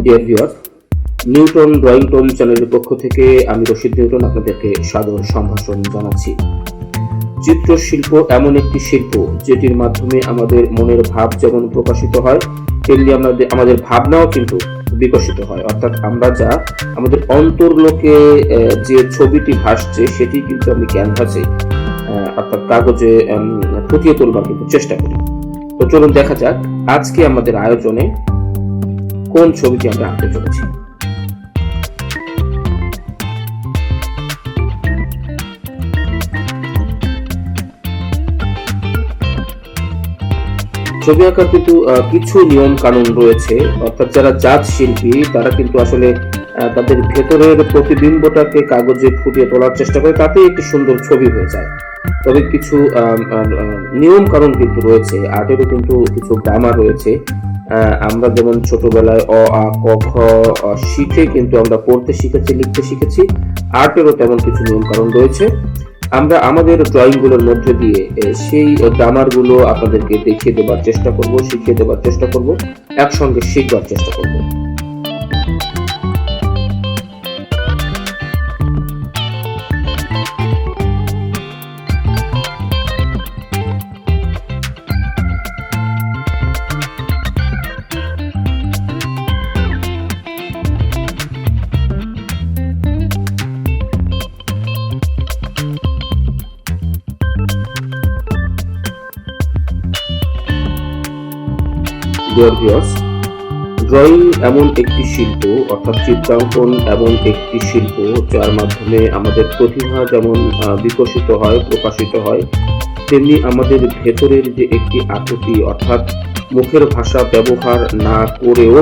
Dear viewer, Newton drawing tone চ্যানেলের পক্ষ থেকে আমি রশিদ নিউটন আপনাদেরকে সাদর সম্ভাষণ জানাচ্ছি। চিত্রশিল্প এমন একটি শিল্প যেটির মাধ্যমে আমাদের মনের ভাব যেমন প্রকাশিত হয়, তেমনি আমাদের ভাবনাও কিন্তু বিকশিত হয়। অর্থাৎ আমরা যা আমাদের অন্তর্লোকে যে ছবিটি ভাসছে সেটি কিন্তু আমি ক্যানভাসে অর্থাৎ কাগজে ফুটিয়ে তোলবার কিন্তু চেষ্টা করি। তো চলুন দেখা যাক আজকে আমাদের আয়োজনে কোন ছবিটি আমরা আঁকতে চলেছি। ছবি আঁকার কিন্তু কিছু নিয়ম কানুন রয়েছে। অর্থাৎ যারা জাত শিল্পী তারা কিন্তু আসলে তাদের ভেতরের প্রতিবিম্বটাকে কাগজে ফুটিয়ে তোলার চেষ্টা করে, তাতেই একটি সুন্দর ছবি হয়ে যায়। তবে কিছু নিয়ম কানুন কিন্তু রয়েছে, আর্টেরও কিন্তু কিছু গ্রামার রয়েছে। আমরা যেমন ছোটবেলায় অ আ ক খ শিখে কিন্তু আমরা পড়তে শিখেছি, লিখতে শিখেছি, আর্টেরও তেমন কিছু নিয়ম কানুন রয়েছে। আমরা আমাদের ড্রয়িং গুলোর মধ্যে দিয়ে সেই গ্রামার গুলো আপনাদেরকে দেখিয়ে দেবার চেষ্টা করব, শিখিয়ে দেবার চেষ্টা করব, একসঙ্গে শিখবার চেষ্টা করব। ডিয়ার ভিউয়ার্স, ড্রয়িং এমন একটি শিল্প, অর্থাৎ চিত্রাঙ্কন এমন একটি শিল্প যার মাধ্যমে আমাদের প্রতিভা যেমন বিকশিত হয়, প্রকাশিত হয়, তেমনি আমাদের ভেতরের যে একটি আকুতি, অর্থাৎ মুখের ভাষা ব্যবহার না করেও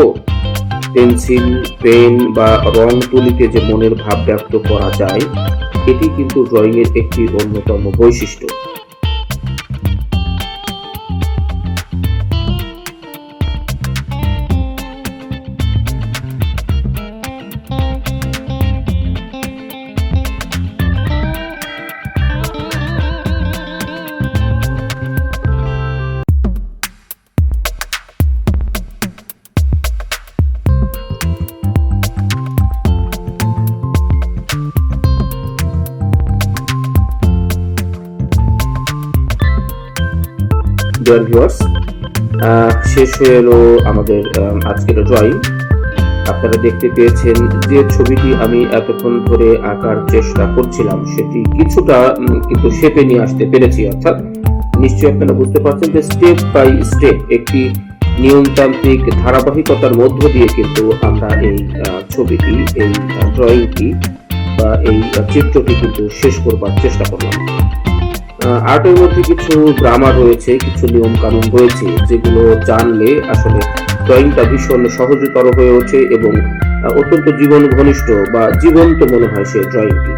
পেন্সিল, পেন বা রং তুলিতে যে মনের ভাব ব্যক্ত করা যায়, এটি কিন্তু ড্রয়িং এর একটি অন্যতম বৈশিষ্ট্য। ডিয়ার ভিউয়ার্স, শেষ হয়ে এলো আমাদের আজকের ড্রয়িং। আপনারা দেখতে পেয়েছেন যে ছবিটি আমি এতক্ষণ ধরে আঁকার চেষ্টা করছিলাম সেটি কিছুটা কিন্তু শেপে নিয়ে আসতে পেরেছি। অর্থাৎ নিশ্চয়ই আপনারা বুঝতে পারছেন যে স্টেপ বাই স্টেপ একটি নিয়মতান্ত্রিক ধারাবাহিকতার মধ্য দিয়ে কিন্তু আমরা এই ছবিটি, এই ড্রয়িংটি বা এই চিত্রটি কিন্তু শেষ করবার চেষ্টা করলাম। আর্টের মধ্যে কিছু গ্রামার রয়েছে, কিছু নিয়ম কানুন রয়েছে যেগুলো জানলে আসলে ড্রয়িংটা ভীষণ সহজতর হয়ে ওঠে এবং অত্যন্ত জীবন ঘনিষ্ঠ বা জীবন্ত মনে হয় সেই ড্রয়িংটি।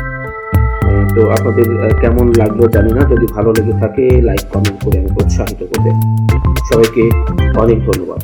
তো আপনাদের কেমন লাগলো জানি না, যদি ভালো লেগে থাকে লাইক কমেন্ট করে আমি উৎসাহিত করবেন। সবাইকে অনেক ধন্যবাদ।